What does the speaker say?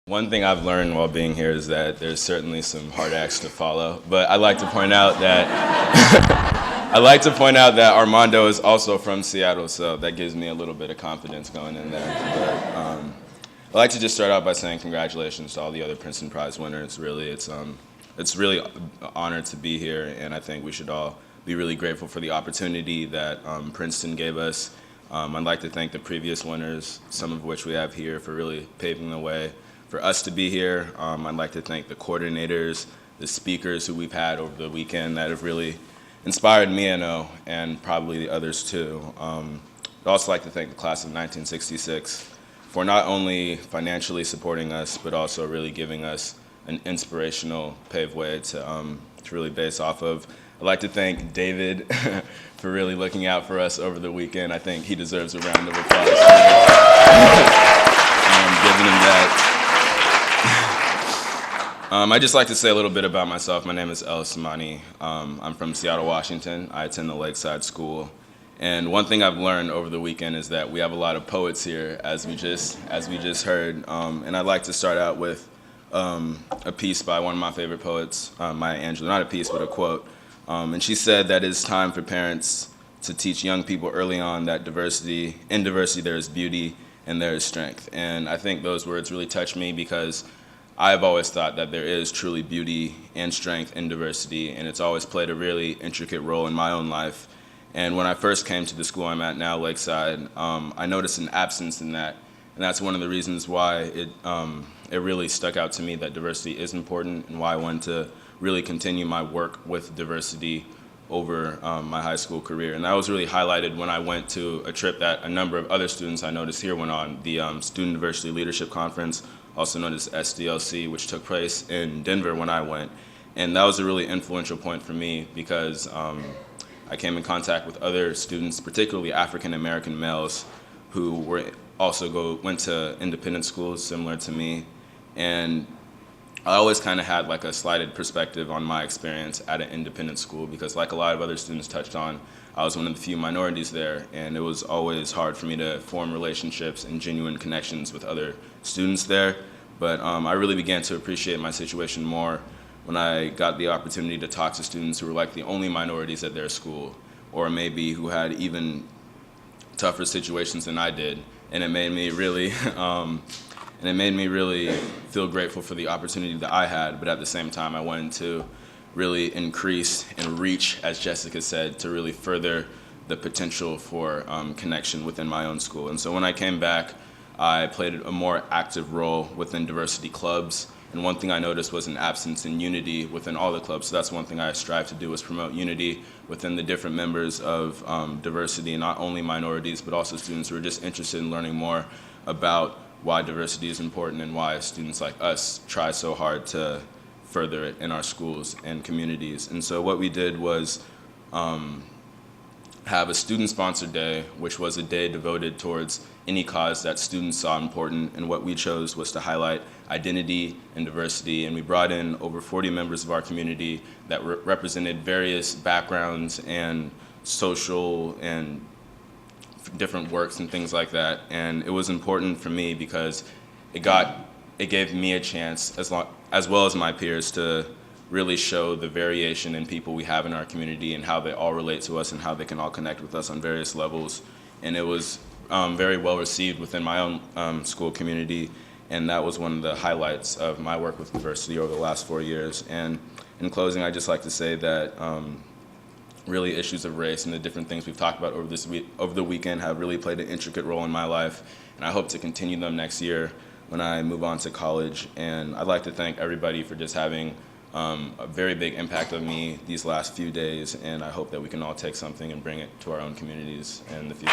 One thing I've learned while being here is that there's certainly some hard acts to follow, but I'd like to point out that Armando is also from Seattle, so that gives me a little bit of confidence going in there. But, I'd like to just start out by saying congratulations to all the other Princeton Prize winners. Really, it's really an honor to be here, and I think we should all be really grateful for the opportunity that Princeton gave us. I'd like to thank the previous winners, some of which we have here, for really paving the way for us to be here. I'd like to thank the coordinators, the speakers who we've had over the weekend that have really inspired me, I know, and probably the others too. I'd also like to thank the class of 1966 for not only financially supporting us, but also really giving us an inspirational paved way to really base off of. I'd like to thank David for really looking out for us over the weekend. I think he deserves a round of applause. Giving him that. I'd just like to say a little bit about myself. My name is El Samani. I'm from Seattle, Washington. I attend the Lakeside School. And one thing I've learned over the weekend is that we have a lot of poets here, as we just heard. And I'd like to start out with a piece by one of my favorite poets, Maya Angelou. Not a piece, but a quote. And she said that it's time for parents to teach young people early on that in diversity there is beauty and there is strength. And I think those words really touch me because I've always thought that there is truly beauty and strength in diversity, and it's always played a really intricate role in my own life. And when I first came to the school I'm at now, Lakeside, I noticed an absence in that. And that's one of the reasons why it really stuck out to me that diversity is important, and why I wanted to really continue my work with diversity over my high school career. And that was really highlighted when I went to a trip that a number of other students I noticed here went on, the Student Diversity Leadership Conference, also known as SDLC, which took place in Denver when I went. And that was a really influential point for me because I came in contact with other students, particularly African American males, who went to independent schools similar to me. And I always kind of had like a slighted perspective on my experience at an independent school because, like a lot of other students touched on, I was one of the few minorities there, and it was always hard for me to form relationships and genuine connections with other students there. But I really began to appreciate my situation more when I got the opportunity to talk to students who were like the only minorities at their school, or maybe who had even tougher situations than I did, and it made me really feel grateful for the opportunity that I had, but at the same time I wanted to really increase and reach, as Jessica said, to really further the potential for connection within my own school. And so when I came back, I played a more active role within diversity clubs, and one thing I noticed was an absence in unity within all the clubs. So that's one thing I strive to do, is promote unity within the different members of diversity, and not only minorities, but also students who are just interested in learning more about why diversity is important and why students like us try so hard to further it in our schools and communities. And so what we did was have a student-sponsored day, which was a day devoted towards any cause that students saw important, and what we chose was to highlight identity and diversity, and we brought in over 40 members of our community that represented various backgrounds and social and different works and things like that. And it was important for me because it gave me a chance, as well as my peers, to really show the variation in people we have in our community and how they all relate to us and how they can all connect with us on various levels. And it was very well received within my own school community, and that was one of the highlights of my work with diversity over the last 4 years. And in closing, I'd just like to say that really issues of race and the different things we've talked about over the weekend have really played an intricate role in my life, and I hope to continue them next year when I move on to college. And I'd like to thank everybody for just having a very big impact on me these last few days, and I hope that we can all take something and bring it to our own communities in the future.